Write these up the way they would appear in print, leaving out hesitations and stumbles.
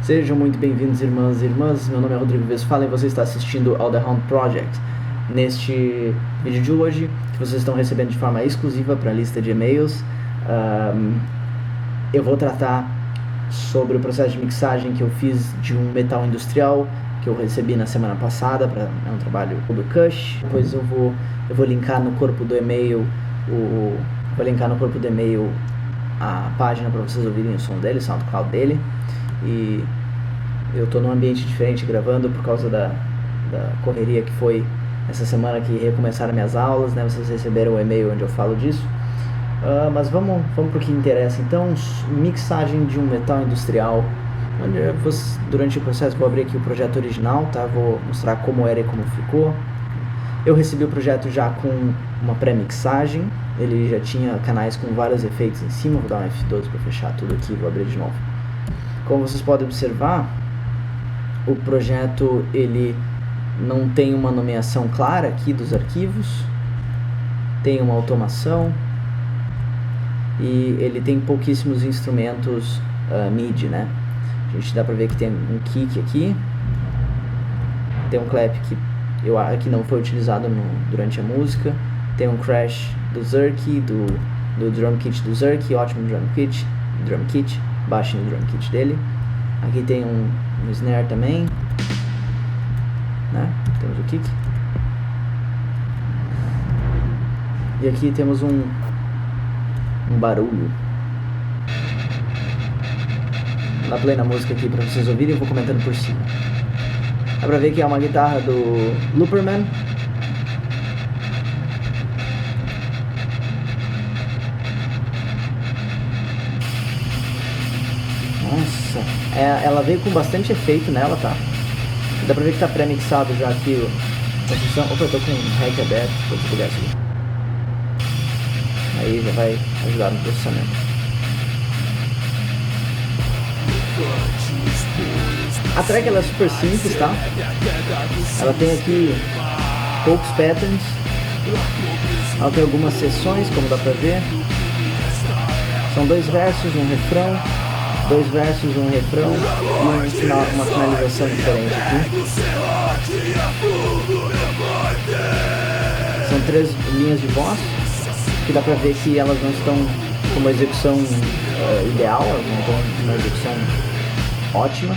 Sejam muito bem-vindos, irmãs e irmãs. Meu nome é Rodrigo Westphalen e você está assistindo ao The Hound Project. Neste vídeo de hoje, que vocês estão recebendo de forma exclusiva para a lista de e-mails, eu vou tratar sobre o processo de mixagem que eu fiz de um metal industrial que eu recebi na semana passada. É um trabalho do Kush. Depois eu vou linkar no corpo do e-mail a página para vocês ouvirem o som dele, o SoundCloud dele. E eu tô num ambiente diferente gravando por causa da correria que foi essa semana que recomeçaram minhas aulas, né? Vocês receberam o e-mail onde eu falo disso. Mas vamos pro que interessa. Então, mixagem de um metal industrial. Durante o processo vou abrir aqui o projeto original, tá? Vou mostrar como era e como ficou. Eu recebi o projeto já com uma pré-mixagem. Ele já tinha canais com vários efeitos em cima. Vou dar um F12 para fechar tudo aqui, vou abrir de novo. Como vocês podem observar, o projeto ele não tem uma nomeação clara aqui dos arquivos, tem uma automação e ele tem pouquíssimos instrumentos MIDI, né? A gente dá pra ver que tem um kick aqui, tem um clap que não foi utilizado durante a música, tem um crash do Zerky, do drum kit do Zerky, ótimo drum kit. Baixem o drum kit dele. Aqui tem um snare também, né? Temos o kick. E aqui temos um barulho. Vou dar play na música aqui para vocês ouvirem e eu vou comentando por cima. Dá pra ver que é uma guitarra do Looperman. Nossa, ela veio com bastante efeito nela, tá? Dá pra ver que tá pré-mixado já aqui a função. Opa, eu tô com um rec aberto, vou desligar isso aqui. Aí já vai ajudar no processamento. A track ela é super simples, tá? Ela tem aqui poucos patterns. Ela tem algumas seções, como dá pra ver. São 2 versos, um refrão. 2 versos, um refrão e uma finalização diferente aqui. São 3 linhas de voz, que dá pra ver que elas não estão com uma execução ideal, elas não estão com uma execução ótima.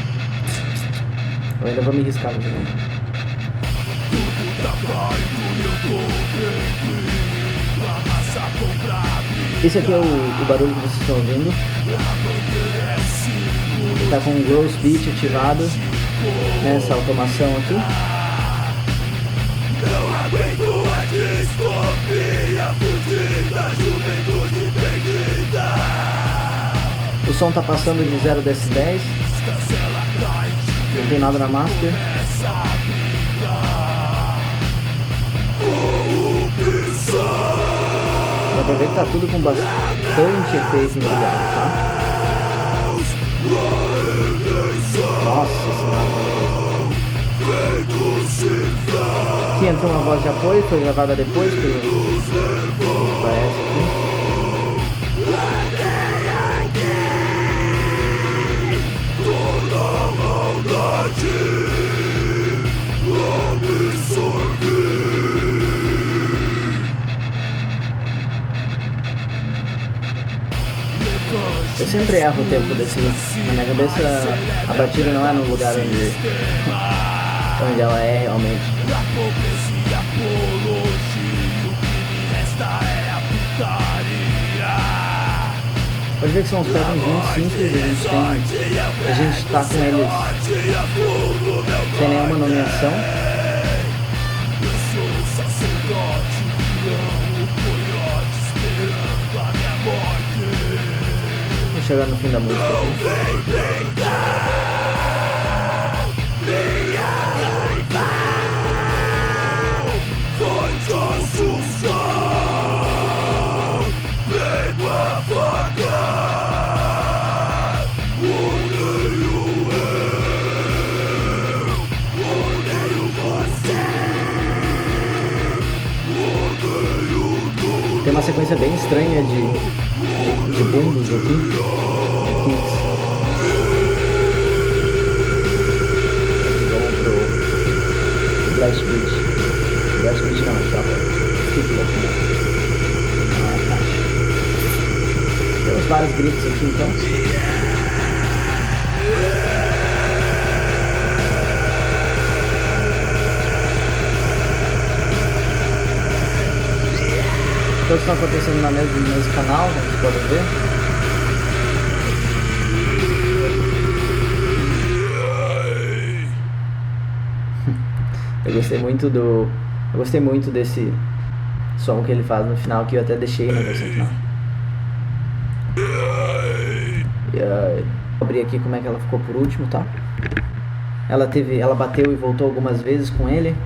Eu ainda vou me riscar no jogo. Esse aqui é o barulho que vocês estão ouvindo. Ele tá com o Gross Beat ativado nessa automação aqui. O som tá passando de 0 decibéis. Não tem nada na master. Dá pra ver que tá tudo com bastante efeito empregado, tá? Nossa senhora. Aqui entrou uma voz de apoio, foi gravada depois, que parece aqui. Eu sempre erro o tempo desse. Na minha cabeça a batida não é no lugar onde ela é realmente. Pode ver que são uns patterns muito simples, a gente tá com eles sem nenhuma nomeação. Vou chegar no fim da música aqui. Tem uma sequência bem estranha de bumbos aqui. kicks. Vamos pro Blast Beat. Blast Beat não, chapa. Skip Locomotion. Não é caixa. Temos vários gritos aqui então. Todos estão acontecendo no mesmo canal, como vocês podem ver. Eu gostei muito desse som que ele faz no final, que eu até deixei na versão final. Vou abrir aqui como é que ela ficou por último, tá? Ela bateu e voltou algumas vezes com ele.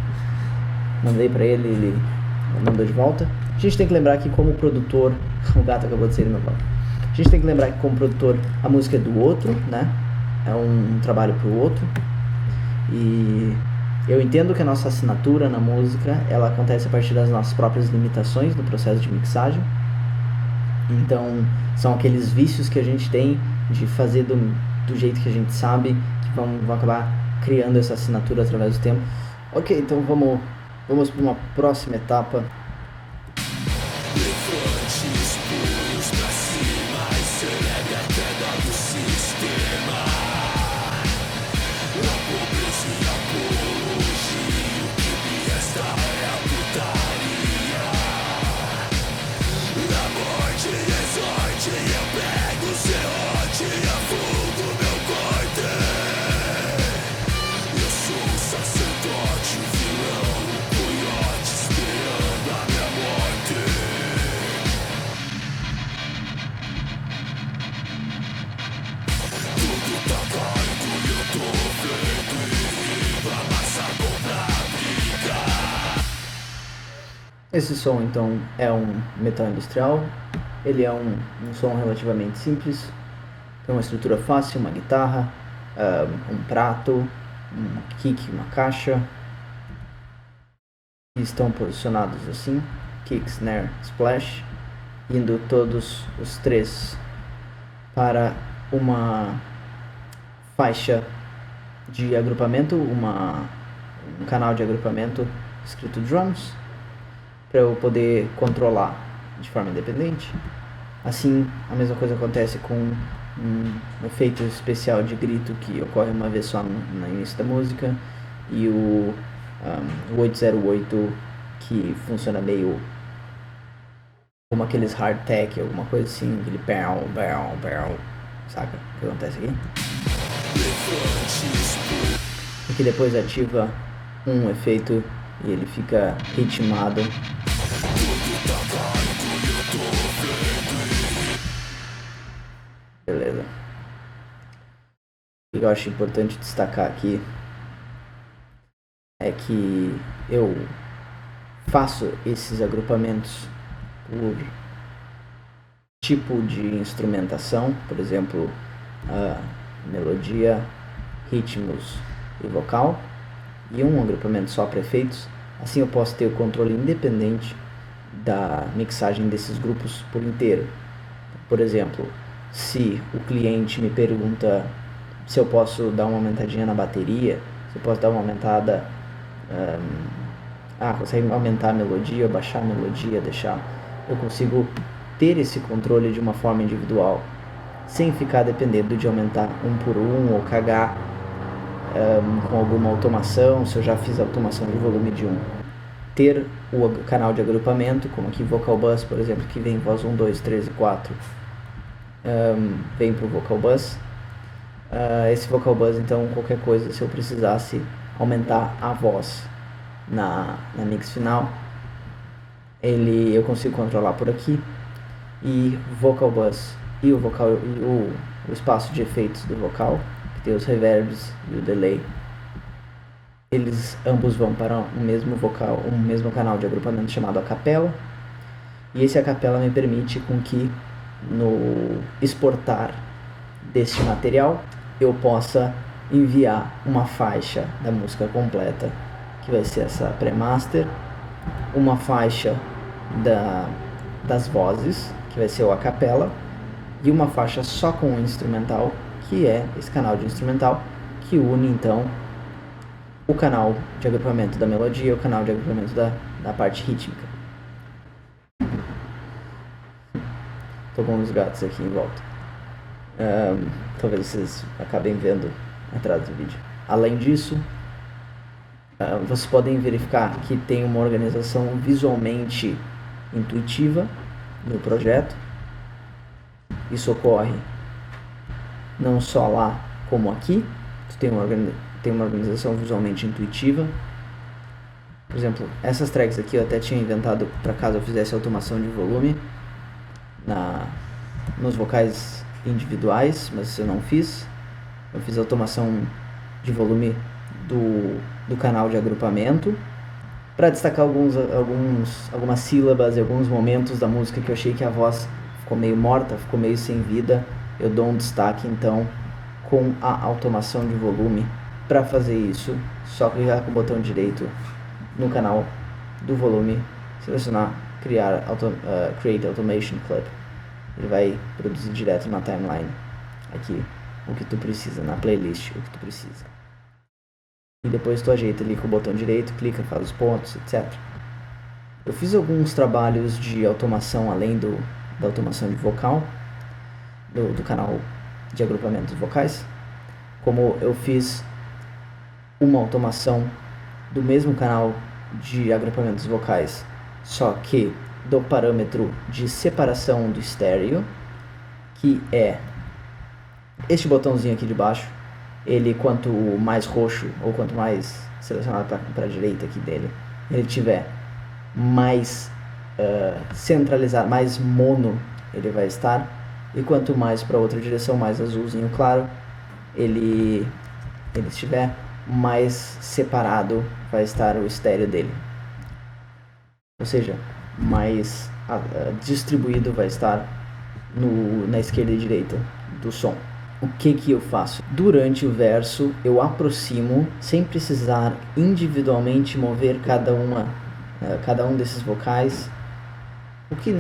Mandei pra ele mandou de volta. A gente tem que lembrar que como produtor, o gato acabou de sair do meu palco. A gente tem que lembrar que como produtor a música é do outro, né? É um trabalho pro outro. E eu entendo que a nossa assinatura na música, ela acontece a partir das nossas próprias limitações no processo de mixagem. Então, são aqueles vícios que a gente tem de fazer do jeito que a gente sabe, que vão acabar criando essa assinatura através do tempo. Ok, então vamos para uma próxima etapa. Esse som então é um metal industrial, ele é um som relativamente simples, tem uma estrutura fácil, uma guitarra, um prato, um kick, uma caixa, e estão posicionados assim, kick, snare, splash, indo todos os três para uma faixa de agrupamento, um canal de agrupamento escrito drums, para eu poder controlar de forma independente. Assim, a mesma coisa acontece com um efeito especial de grito que ocorre uma vez só no início da música, e o 808 que funciona meio como aqueles hardtech, alguma coisa assim, aquele barrel, saca o que acontece aqui? E que depois ativa um efeito e ele fica ritmado. Beleza. O que eu acho importante destacar aqui é que eu faço esses agrupamentos por tipo de instrumentação, por exemplo, melodia, ritmos e vocal, e um agrupamento só para efeitos. Assim eu posso ter o controle independente da mixagem desses grupos por inteiro. Por exemplo, se o cliente me pergunta se eu posso dar uma aumentadinha na bateria, se eu posso dar uma aumentada, consegue aumentar a melodia, baixar a melodia, deixar, eu consigo ter esse controle de uma forma individual, sem ficar dependendo de aumentar um por um ou cagar com alguma automação, se eu já fiz a automação de volume de 1. Ter o canal de agrupamento, como aqui Vocal Bus, por exemplo, que vem voz 1, 2, 3 e 4, vem para o Vocal Bus. Esse Vocal Bus, então, qualquer coisa, se eu precisasse aumentar a voz na mix final, eu consigo controlar por aqui. E Vocal Bus e o espaço de efeitos do vocal, que tem os reverbs e o delay, eles ambos vão para um mesmo canal de agrupamento chamado acapela. E esse acapela me permite com que no exportar deste material eu possa enviar uma faixa da música completa, que vai ser essa pré-master, uma faixa das vozes, que vai ser o acapela, e uma faixa só com o instrumental, que é esse canal de instrumental, que une então o canal de agrupamento da melodia e o canal de agrupamento da parte rítmica. Tô com uns gatos aqui em volta. Talvez vocês acabem vendo atrás do vídeo. Além disso, vocês podem verificar que tem uma organização visualmente intuitiva no projeto. Isso ocorre não só lá como aqui. Tem uma organização visualmente intuitiva. Por exemplo, essas tracks aqui eu até tinha inventado para caso eu fizesse automação de volume nos vocais individuais, mas eu não fiz. Eu fiz automação de volume do canal de agrupamento para destacar algumas sílabas e alguns momentos da música que eu achei que a voz ficou meio morta, ficou meio sem vida. Eu dou um destaque então com a automação de volume. Para fazer isso, só clicar com o botão direito no canal do volume, selecionar Create Automation Clip. Ele vai produzir direto na timeline aqui o que tu precisa, na playlist o que tu precisa. E depois tu ajeita ali com o botão direito, clica, faz os pontos, etc. Eu fiz alguns trabalhos de automação além da automação de vocal, do canal de agrupamento de vocais, como eu fiz uma automação do mesmo canal de agrupamentos vocais, só que do parâmetro de separação do estéreo, que é este botãozinho aqui de baixo. Ele, quanto mais roxo ou quanto mais selecionado para a direita aqui dele ele tiver, mais centralizado, mais mono ele vai estar, e quanto mais para outra direção, mais azulzinho claro ele estiver, mais separado vai estar o estéreo dele, ou seja, mais distribuído vai estar na esquerda e direita do som. O que eu faço? Durante o verso eu aproximo, sem precisar individualmente mover cada um desses vocais, o que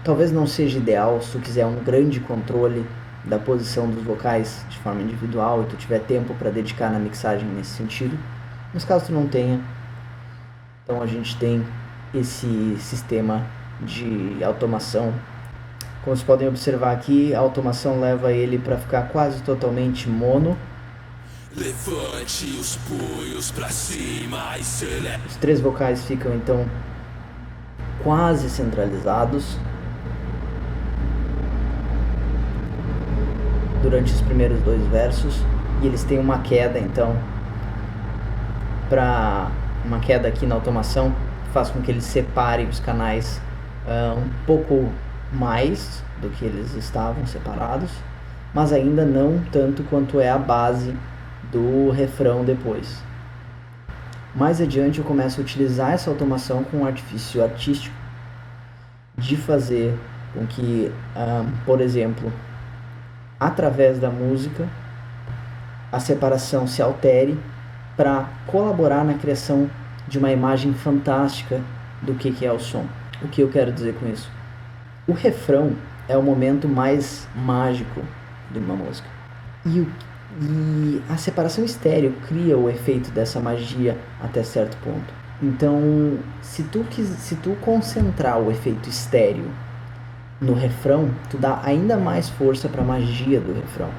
talvez não seja ideal se tu quiser um grande controle da posição dos vocais de forma individual e tu tiver tempo para dedicar na mixagem nesse sentido. Mas caso tu não tenha, então a gente tem esse sistema de automação. Como vocês podem observar aqui, a automação leva ele para ficar quase totalmente mono. Levante os punhos pra cima e Os três vocais ficam então quase centralizados durante os primeiros dois versos, e eles têm uma queda então, uma queda aqui na automação que faz com que eles separem os canais um pouco mais do que eles estavam separados, mas ainda não tanto quanto é a base do refrão depois. Mais adiante eu começo a utilizar essa automação com um artifício artístico de fazer com que, por exemplo, através da música, a separação se altere para colaborar na criação de uma imagem fantástica do que é o som. O que eu quero dizer com isso? O refrão é o momento mais mágico de uma música. E a separação estéreo cria o efeito dessa magia até certo ponto. Então, se tu concentrar o efeito estéreo no refrão, tu dá ainda mais força para a magia do refrão.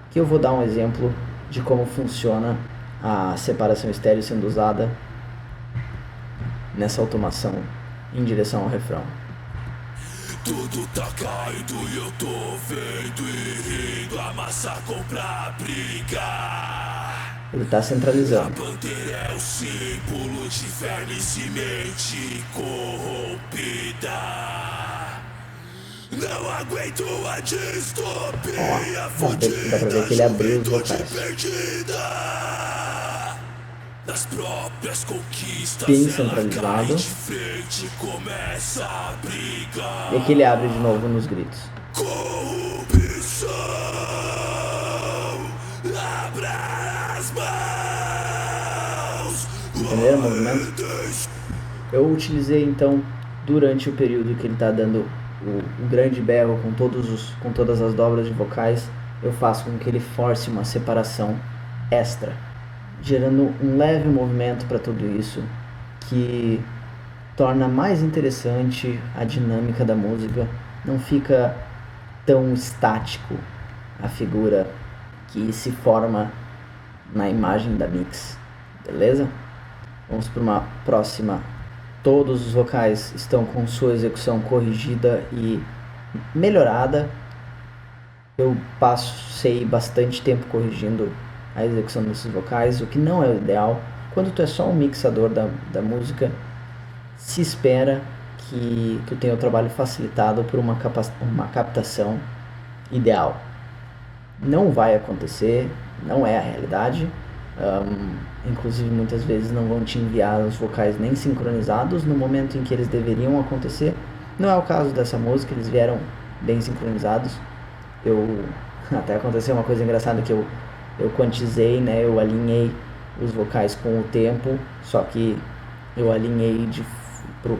Aqui eu vou dar um exemplo de como funciona a separação estéreo sendo usada nessa automação em direção ao refrão. Tudo tá caindo e eu tô vendo e rindo, a massacre pra brigar. Ele tá centralizando. A bandeira é o símbolo de vermes e mente corrompida. Não aguento a distopia, dá pra ver que ele abriu os vocais. Das próprias conquistas, bem centralizado. Começa a brigar. E aqui ele abre de novo nos gritos. Corrupção, abra as mãos. Entenderam o movimento? Eu utilizei então, durante o período que ele está dando o grande berro com todas as dobras de vocais, eu faço com que ele force uma separação extra, gerando um leve movimento para tudo isso, que torna mais interessante a dinâmica da música, não fica tão estático a figura que se forma na imagem da mix, beleza? Vamos para uma próxima. Todos os vocais estão com sua execução corrigida e melhorada. Eu passei bastante tempo corrigindo a execução desses vocais, o que não é o ideal. Quando tu é só um mixador da música, se espera que tu tenha o trabalho facilitado por uma captação ideal. Não vai acontecer, não é a realidade. Inclusive muitas vezes não vão te enviar os vocais nem sincronizados no momento em que eles deveriam acontecer. Não é o caso dessa música, eles vieram bem sincronizados. Até aconteceu uma coisa engraçada que eu quantizei, né? Eu alinhei os vocais com o tempo, só que eu alinhei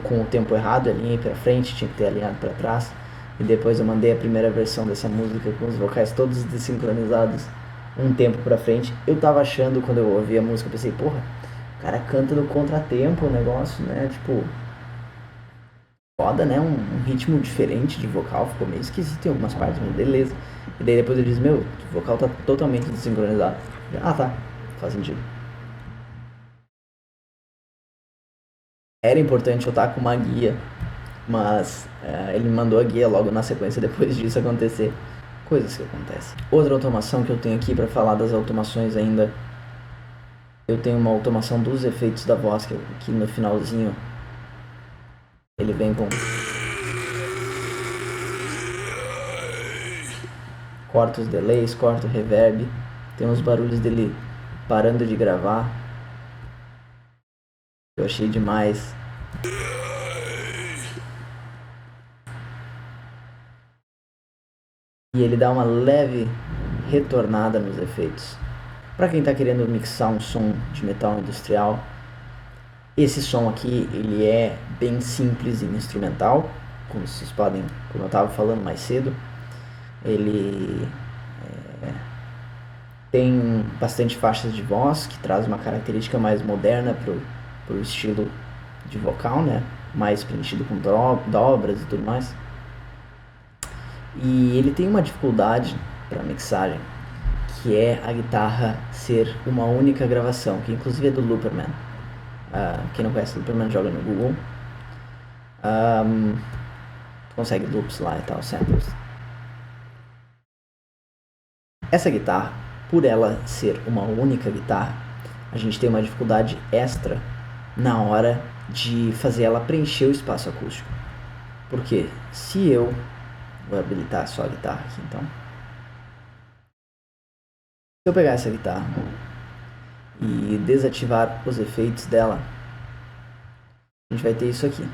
com o tempo errado, alinhei para frente, tinha que ter alinhado para trás. E depois eu mandei a primeira versão dessa música com os vocais todos desincronizados um tempo pra frente. Eu tava achando, quando eu ouvi a música, eu pensei, porra, o cara canta no contratempo o negócio, né? Tipo, foda, né? Um ritmo diferente de vocal, ficou meio esquisito em algumas partes, mas beleza. E daí depois eu disse, meu, o vocal tá totalmente desincronizado. Ah, tá, faz sentido. Era importante eu estar com uma guia, mas ele mandou a guia logo na sequência depois disso acontecer. Coisas que acontecem. Outra automação que eu tenho aqui para falar das automações ainda. Eu tenho uma automação dos efeitos da voz, que aqui no finalzinho ele vem com... corta os delays, corta o reverb. Tem uns barulhos dele parando de gravar. Eu achei demais. E ele dá uma leve retornada nos efeitos. Para quem está querendo mixar um som de metal industrial, esse som aqui ele é bem simples e instrumental, como vocês podem, como eu estava falando mais cedo. Ele tem bastante faixas de voz, que traz uma característica mais moderna pro estilo de vocal, né? Mais preenchido com dobras e tudo mais. E ele tem uma dificuldade para mixagem, que é a guitarra ser uma única gravação, que inclusive é do Looperman. Quem não conhece o Looperman, joga no Google. Consegue loops lá e tal, samples. Essa guitarra, por ela ser uma única guitarra, a gente tem uma dificuldade extra na hora de fazer ela preencher o espaço acústico. Porque se eu... vou habilitar só a guitarra aqui então. Se eu pegar essa guitarra e desativar os efeitos dela, a gente vai ter isso aqui.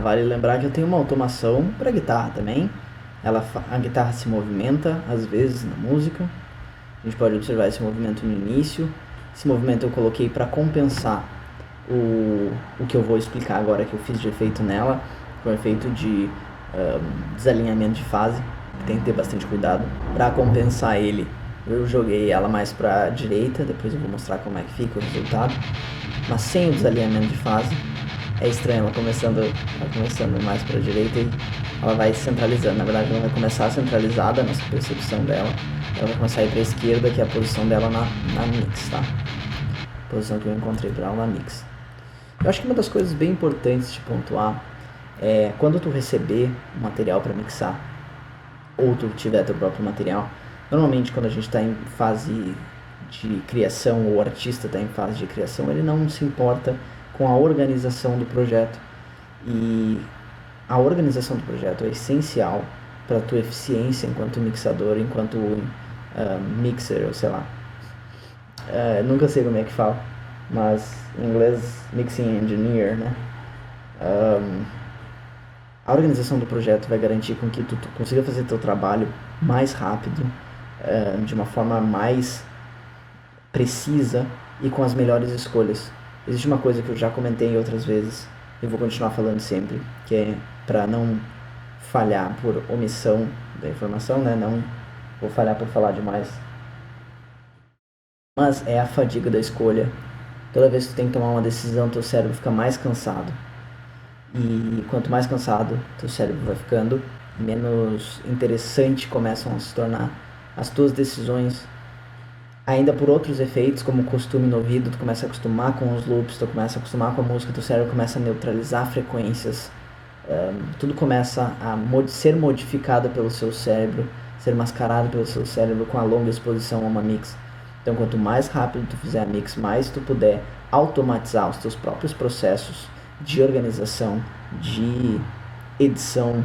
Vale lembrar que eu tenho uma automação para guitarra também. A guitarra se movimenta às vezes na música. A gente pode observar esse movimento no início. Esse movimento eu coloquei para compensar o que eu vou explicar agora que eu fiz de efeito nela, com efeito de desalinhamento de fase, tem que ter bastante cuidado. Para compensar ele, eu joguei ela mais para a direita, depois eu vou mostrar como é que fica o resultado, mas sem o desalinhamento de fase. É estranho, ela começando mais para a direita e ela vai centralizando. Na verdade, ela vai começar centralizada, a nossa percepção dela. Ela vai começar a ir para a esquerda, que é a posição dela na mix, tá? A posição que eu encontrei para ela na mix. Eu acho que uma das coisas bem importantes de pontuar é quando tu receber material para mixar, ou tu tiver teu próprio material. Normalmente, quando a gente está em fase de criação, ou o artista está em fase de criação, ele não se importa com a organização do projeto. E a organização do projeto é essencial para a tua eficiência enquanto mixador, enquanto mixer, ou sei lá. Nunca sei como é que fala, mas em inglês, mixing engineer, né? A organização do projeto vai garantir com que tu consiga fazer teu trabalho mais rápido, de uma forma mais precisa e com as melhores escolhas. Existe uma coisa que eu já comentei outras vezes e vou continuar falando sempre, que é para não falhar por omissão da informação, né? Não vou falhar por falar demais. Mas é a fadiga da escolha. Toda vez que tu tem que tomar uma decisão, teu cérebro fica mais cansado. E quanto mais cansado teu cérebro vai ficando, menos interessante começam a se tornar as tuas decisões. Ainda por outros efeitos, como costume no ouvido, tu começa a acostumar com os loops, tu começa a acostumar com a música, teu cérebro começa a neutralizar frequências, tudo começa a ser modificado pelo seu cérebro, ser mascarado pelo seu cérebro com a longa exposição a uma mix. Então, quanto mais rápido tu fizer a mix, mais tu puder automatizar os teus próprios processos de organização, de edição,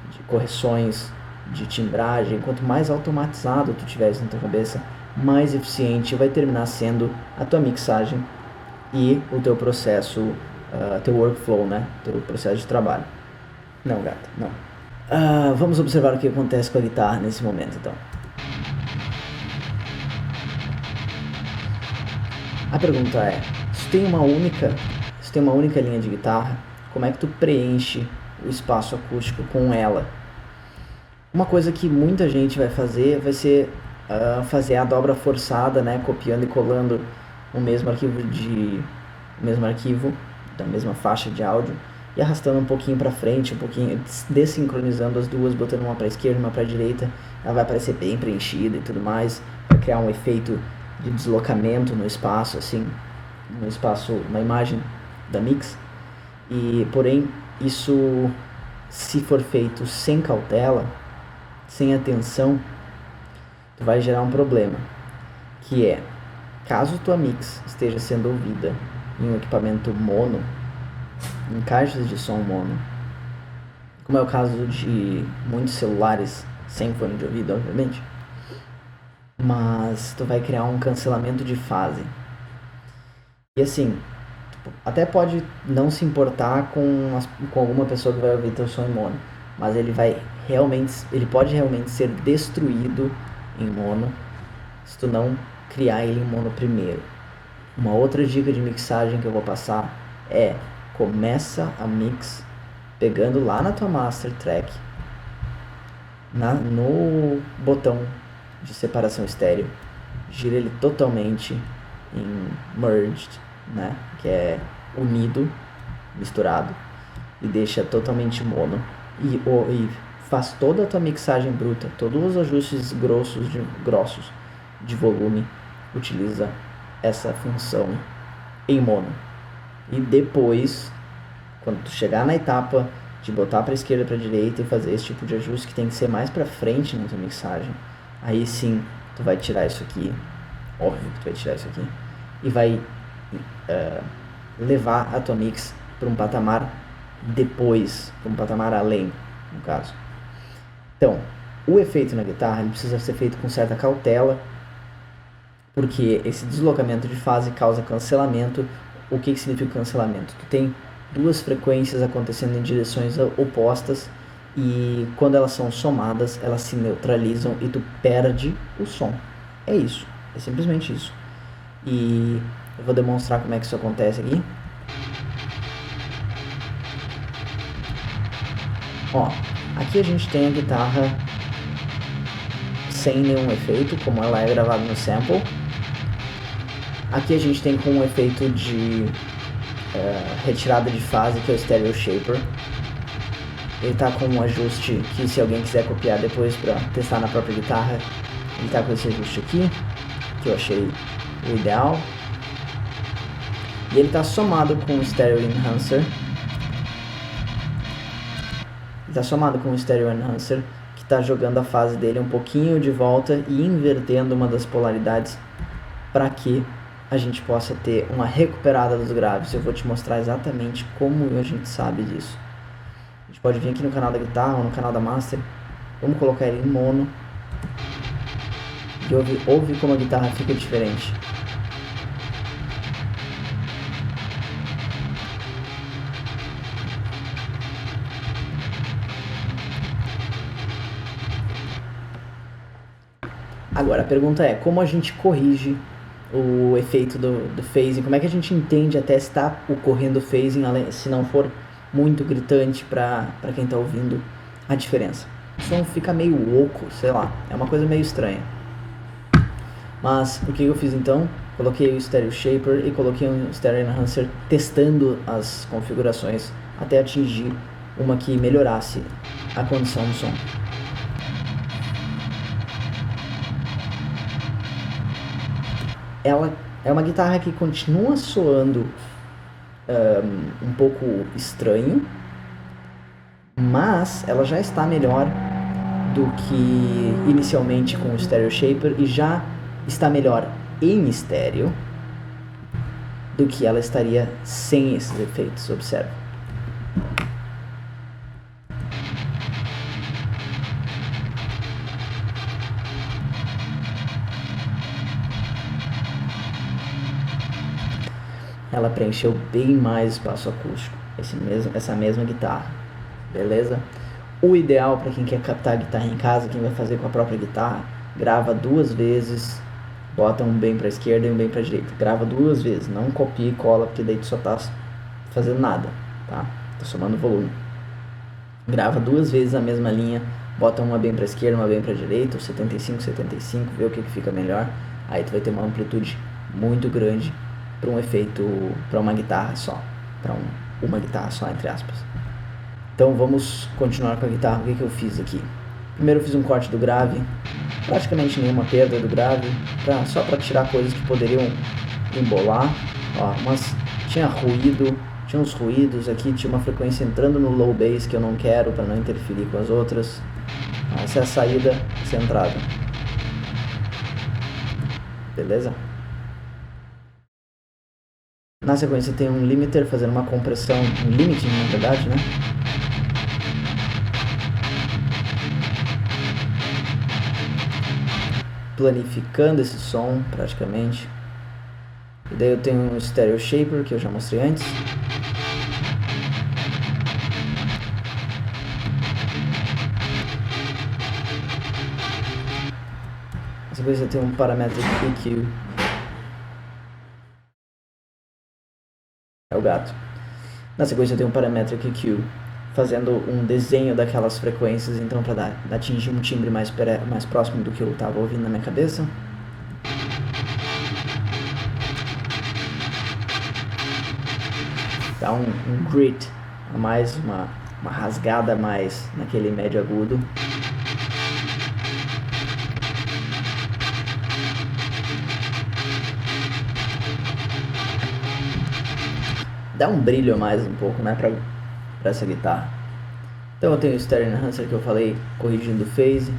de correções, de timbragem, quanto mais automatizado tu tiveres na tua cabeça, mais eficiente vai terminar sendo a tua mixagem e o teu processo, teu workflow, né? Teu processo de trabalho. Não, gata, não. Vamos observar o que acontece com a guitarra nesse momento, então. A pergunta é, se tem uma única linha de guitarra, como é que tu preenche o espaço acústico com ela? Uma coisa que muita gente vai fazer vai ser fazer a dobra forçada, né, copiando e colando o mesmo arquivo da mesma faixa de áudio e arrastando um pouquinho para frente, um pouquinho desincronizando as duas, botando uma para esquerda e uma para direita. Ela vai parecer bem preenchida e tudo mais, para criar um efeito de deslocamento no espaço, assim, uma imagem da mix. E porém, isso, se for feito sem cautela, sem atenção, tu vai gerar um problema, que é, caso tua mix esteja sendo ouvida em um equipamento mono, em caixas de som mono, como é o caso de muitos celulares sem fone de ouvido, obviamente, mas tu vai criar um cancelamento de fase. E assim, até pode não se importar com alguma pessoa que vai ouvir teu som em mono, mas ele pode realmente ser destruído em mono se tu não criar ele em mono primeiro. Uma outra dica de mixagem que eu vou passar é: começa a mix pegando lá na tua master track, no botão de separação estéreo, gira ele totalmente em merged, né, que é unido, misturado, e deixa totalmente mono e faz toda a tua mixagem bruta, todos os ajustes grossos de volume, utiliza essa função em mono. E depois, quando tu chegar na etapa de botar para esquerda e para direita e fazer esse tipo de ajuste que tem que ser mais para frente na tua mixagem, aí sim tu vai tirar isso aqui, óbvio que tu vai tirar isso aqui, e vai levar a tua mix para um patamar para um patamar além, no caso. Então, o efeito na guitarra ele precisa ser feito com certa cautela, porque esse deslocamento de fase causa cancelamento. O que significa cancelamento? Tu tem duas frequências acontecendo em direções opostas e quando elas são somadas, elas se neutralizam e tu perde o som. É isso, é simplesmente isso. E eu vou demonstrar como é que isso acontece aqui. Ó, aqui a gente tem a guitarra sem nenhum efeito, como ela é gravada no sample. Aqui a gente tem com um efeito de retirada de fase, que é o Stereo Shaper. Ele tá com um ajuste que, se alguém quiser copiar depois para testar na própria guitarra, ele tá com esse ajuste aqui, que eu achei o ideal. E ele tá somado com o Stereo Enhancer. Está somado com o Stereo Enhancer, que está jogando a fase dele um pouquinho de volta e invertendo uma das polaridades para que a gente possa ter uma recuperada dos graves. Eu vou te mostrar exatamente como a gente sabe disso. A gente pode vir aqui no canal da guitarra ou no canal da master. Vamos colocar ele em mono e ouve como a guitarra fica diferente. Agora a pergunta é, como a gente corrige o efeito do phasing, como é que a gente entende até se está ocorrendo phasing, se não for muito gritante para quem está ouvindo a diferença. O som fica meio oco, sei lá, é uma coisa meio estranha. Mas o que eu fiz então? Coloquei o Stereo Shaper e coloquei um Stereo Enhancer testando as configurações até atingir uma que melhorasse a condição do som. Ela é uma guitarra que continua soando um pouco estranho, mas ela já está melhor do que inicialmente com o Stereo Shaper e já está melhor em estéreo do que ela estaria sem esses efeitos, observe. Ela preencheu bem mais espaço acústico, essa mesma guitarra, beleza? O ideal para quem quer captar a guitarra em casa, quem vai fazer com a própria guitarra, grava 2 vezes, bota um bem para a esquerda e um bem para a direita, grava 2 vezes, não copia e cola, porque daí tu só tá fazendo nada, tá? Tá somando volume. Grava 2 vezes a mesma linha, bota uma bem para a esquerda, uma bem para a direita, 75, 75, vê o que fica melhor, aí tu vai ter uma amplitude muito grande para um efeito, para uma guitarra só, uma guitarra só, entre aspas. Então vamos continuar com a guitarra. O que eu fiz aqui? Primeiro eu fiz um corte do grave, praticamente nenhuma perda do grave, só para tirar coisas que poderiam embolar. Ó, mas tinha uns ruídos aqui, tinha uma frequência entrando no low bass que eu não quero para não interferir com as outras. Essa é a saída, essa é a entrada. Beleza? Na sequência tem um limiter fazendo uma compressão, um limiting na verdade, né? Planificando esse som praticamente. E daí eu tenho um Stereo Shaper que eu já mostrei antes. Na sequência eu tenho um Parametric EQ. É o gato. Na sequência eu tenho um Parametric EQ fazendo um desenho daquelas frequências, então para atingir um timbre mais próximo do que eu estava ouvindo na minha cabeça. Dá um grit a mais, uma rasgada a mais naquele médio agudo. Dá um brilho a mais um pouco, né, pra essa guitarra. Então eu tenho o Stereo Enhancer que eu falei, corrigindo o phase.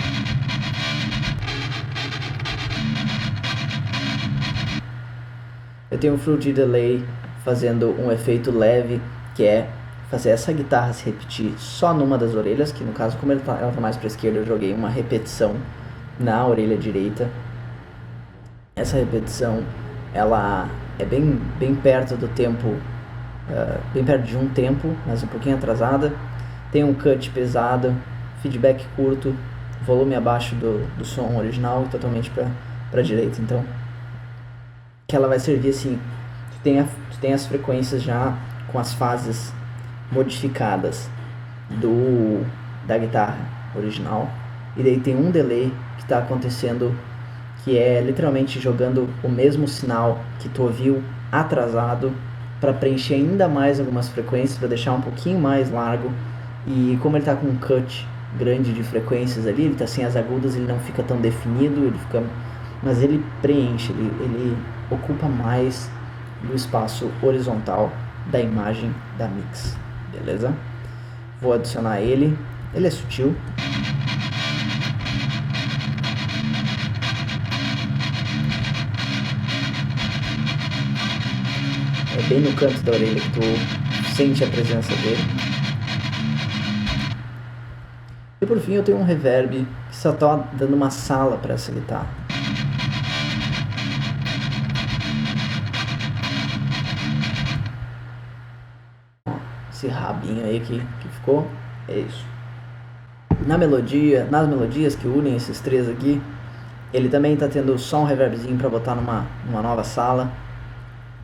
Eu tenho o Fruity Delay fazendo um efeito leve, que é fazer essa guitarra se repetir só numa das orelhas, que no caso, como ela tá mais para a esquerda, eu joguei uma repetição na orelha direita. Essa repetição, ela é bem perto do tempo, bem perto de um tempo, mas um pouquinho atrasada. Tem um cut pesado, feedback curto, volume abaixo do som original e totalmente para a direita. Então, que ela vai servir assim, tu tem as frequências já com as fases modificadas da guitarra original, e daí tem um delay que está acontecendo, que é literalmente jogando o mesmo sinal que tu ouviu atrasado para preencher ainda mais algumas frequências, para deixar um pouquinho mais largo. E como ele está com um cut grande de frequências ali, ele está sem as agudas, ele não fica tão definido, mas ele preenche, ele ocupa mais do espaço horizontal da imagem da mix, beleza? Vou adicionar ele é sutil. É bem no canto da orelha que tu sente a presença dele. E por fim eu tenho um reverb que só tá dando uma sala para essa guitarra. Esse rabinho aí que ficou, é isso. Nas melodias que unem esses três aqui, Ele também está tendo só um reverbzinho para botar numa nova sala.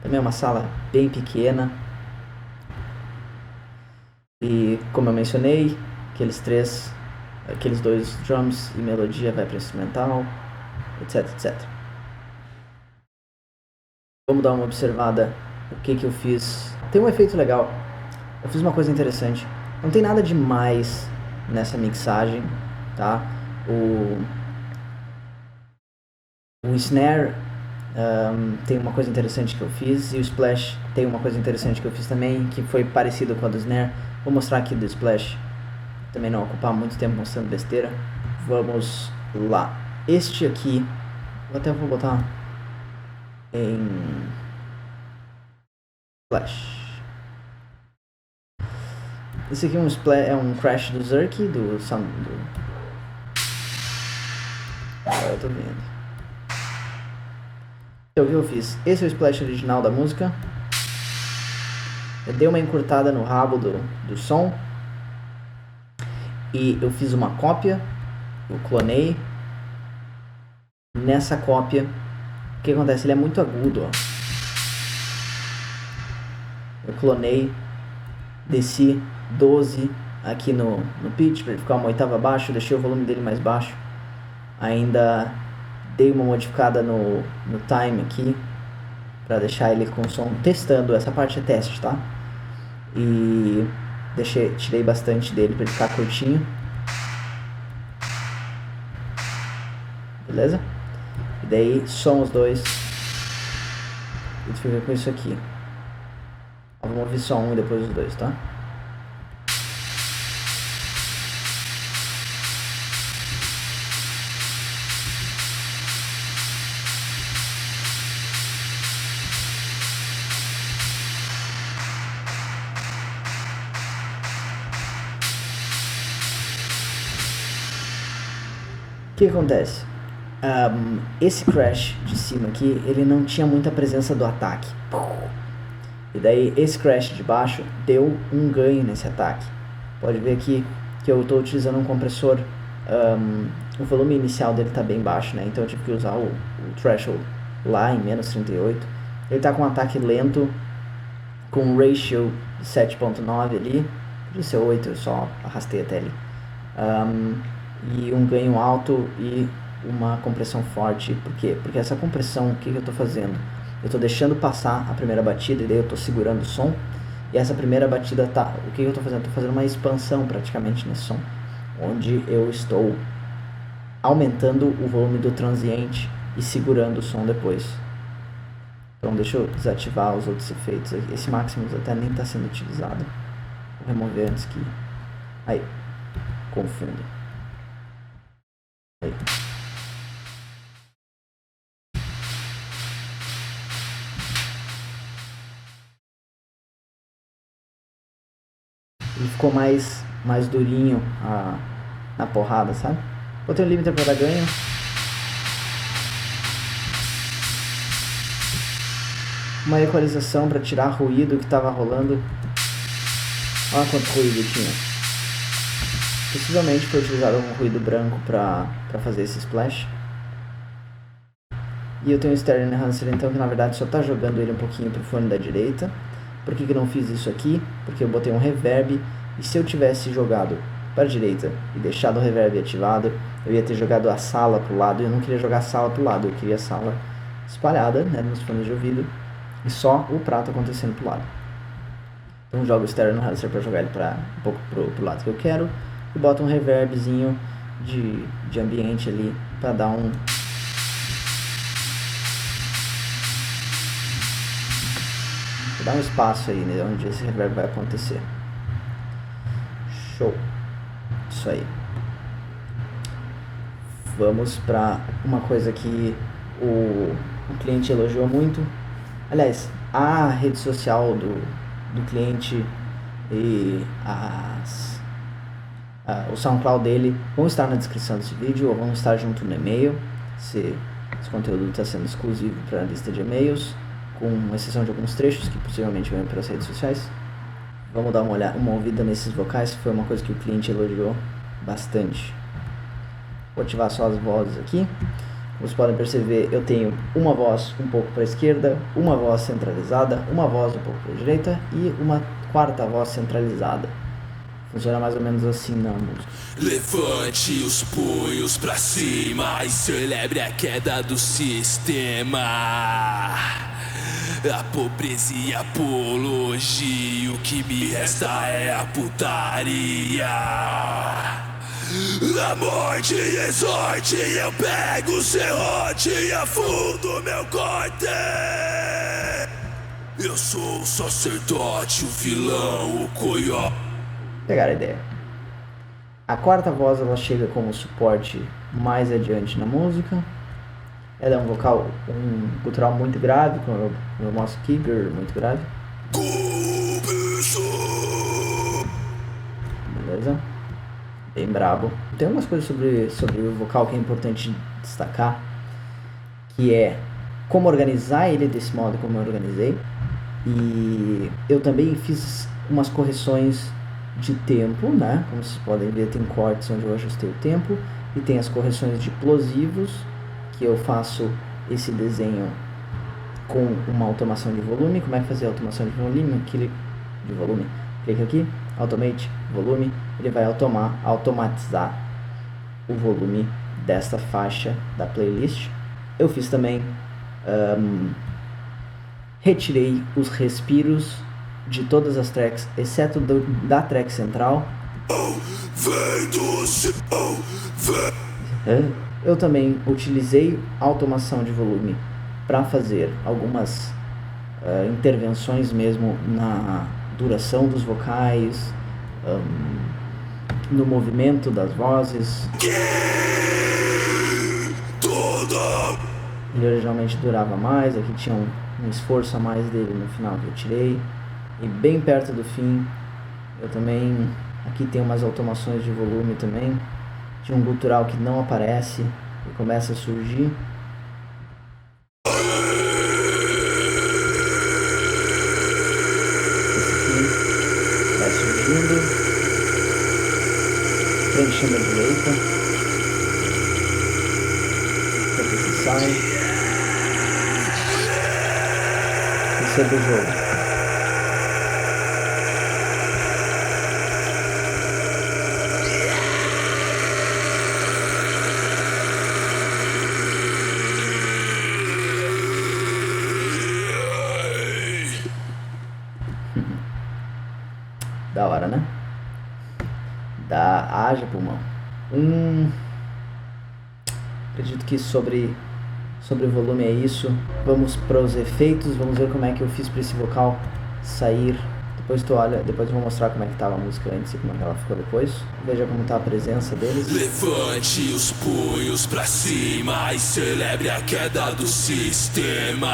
Também é uma sala bem pequena. E como eu mencionei, aqueles dois drums e melodia vai para instrumental, etc, etc. Vamos dar uma observada o que eu fiz. Tem um efeito legal. Eu fiz uma coisa interessante. Não tem nada demais nessa mixagem, tá? O snare tem uma coisa interessante que eu fiz, e o splash tem uma coisa interessante que eu fiz também, que foi parecido com a do snare. Vou mostrar aqui do splash, também não ocupar muito tempo mostrando besteira. Vamos lá. Este aqui, eu até vou botar em splash. Esse aqui é um crash do Zerk, do sound. Agora eu tô vendo. Então o que eu fiz? Esse é o splash original da música. Eu dei uma encurtada no rabo do som. E eu fiz uma cópia. Eu clonei. Nessa cópia, o que acontece? Ele é muito agudo, ó. Eu clonei. Desci 12 aqui no pitch para ele ficar uma oitava abaixo, deixei o volume dele mais baixo. Ainda dei uma modificada no time aqui para deixar ele com som, testando. Essa parte é teste, tá? E tirei bastante dele para ele ficar curtinho. Beleza? E daí som os dois e fica com isso aqui. Vamos ouvir só um e depois os dois, tá? O que acontece? Esse crash de cima aqui, ele não tinha muita presença do ataque. E daí esse crash de baixo deu um ganho nesse ataque. Pode ver aqui que eu estou utilizando um compressor. O volume inicial dele está bem baixo, né? Então eu tive que usar o threshold lá em menos 38. Ele está com um ataque lento, com um ratio de 7.9 ali. Podia ser 8, eu só arrastei até ali. E um ganho alto e uma compressão forte. Por quê? Porque essa compressão, o que eu estou fazendo? Eu estou deixando passar a primeira batida e daí eu estou segurando o som. E essa primeira batida tá... O que eu estou fazendo? Estou fazendo uma expansão praticamente nesse som, onde eu estou aumentando o volume do transiente e segurando o som depois. Então deixa eu desativar os outros efeitos. Esse Maximus até nem está sendo utilizado. Vou remover antes que... Aí, confunde. Aí. Ele ficou mais durinho na porrada, sabe? Botei um limiter para dar ganho. Uma equalização para tirar ruído que estava rolando. Olha quanto ruído tinha. Possivelmente foi utilizado um ruído branco para fazer esse splash. E eu tenho um Stereo Enhancer, então, que na verdade só está jogando ele um pouquinho para o fone da direita. Por que eu não fiz isso aqui? Porque eu botei um reverb, e se eu tivesse jogado para a direita e deixado o reverb ativado, eu ia ter jogado a sala para o lado, e eu não queria jogar a sala para o lado, eu queria a sala espalhada, né, nos fones de ouvido, e só o prato acontecendo para o lado. Então eu jogo o Stereo Enhancer para jogar ele um pouco pro lado que eu quero, e boto um reverbzinho de ambiente ali para dar um... Dá um espaço aí, né, onde esse reverb vai acontecer. Show. Isso aí. Vamos para uma coisa que o cliente elogiou muito. Aliás, a rede social do cliente e o SoundCloud dele vão estar na descrição desse vídeo ou vão estar junto no e-mail. Esse conteúdo está sendo exclusivo para a lista de e-mails, com exceção de alguns trechos que possivelmente vêm pelas redes sociais. Vamos dar uma ouvida nesses vocais, que foi uma coisa que o cliente elogiou bastante. Vou ativar só as vozes aqui. vocês podem perceber, eu tenho uma voz um pouco para a esquerda, uma voz centralizada, uma voz um pouco para a direita e uma quarta voz centralizada. Funciona mais ou menos assim na música. Levante os punhos pra cima e celebre a queda do sistema. A pobreza e a apologia, o que me resta é a putaria. A morte exorte, eu pego o serrote e afundo meu corte. Eu sou o sacerdote, o vilão, o coiote. Pegaram a ideia. A quarta voz ela chega como suporte mais adiante na música. Ela é um vocal, um gutural muito grave, como eu mostro aqui, muito grave. Beleza? Bem brabo. Tem algumas coisas sobre o vocal que é importante destacar, que é como organizar ele desse modo como eu organizei. E eu também fiz umas correções de tempo, né? Como vocês podem ver, tem cortes onde eu ajustei o tempo e tem as correções de plosivos, que eu faço esse desenho com uma automação de volume. Como é que fazer a automação de volume? Clica aqui, Automate, volume, ele vai automatizar o volume desta faixa da playlist. Eu fiz também, retirei os respiros de todas as tracks, exceto da track central. Eu também utilizei automação de volume para fazer algumas intervenções mesmo na duração dos vocais, no movimento das vozes. Ele originalmente durava mais, aqui tinha um esforço a mais dele no final que eu tirei. E bem perto do fim, eu também, aqui tem umas automações de volume também, de um gutural que não aparece e começa a surgir. Esse aqui vai surgindo, preenchendo a direita, depois ele sai, recebe o jogo. Da hora, né? Haja pulmão. Acredito que sobre o volume é isso. Vamos para os efeitos. Vamos ver como é que eu fiz para esse vocal sair. Depois eu vou mostrar como é que estava a música antes e como é que ela ficou depois. Veja como está a presença deles. Levante os punhos pra cima e celebre a queda do sistema.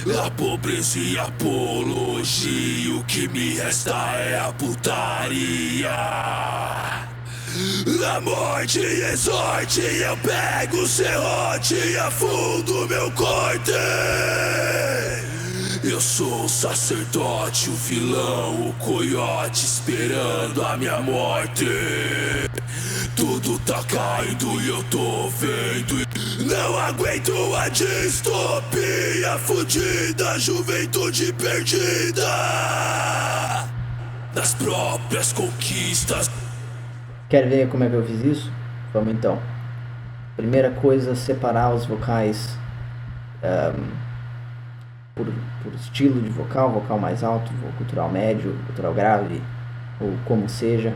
A pobreza e a apologia, o que me resta é a putaria. A morte exorte, eu pego o serrote e afundo meu corte. Eu sou o sacerdote, o vilão, o coiote, esperando a minha morte. Tudo tá caindo e eu tô vendo. Não aguento a distopia fudida, juventude perdida nas próprias conquistas. Quer ver como é que eu fiz isso? Vamos então. Primeira coisa, separar os vocais por estilo de vocal mais alto, gutural médio, gutural grave, ou como seja.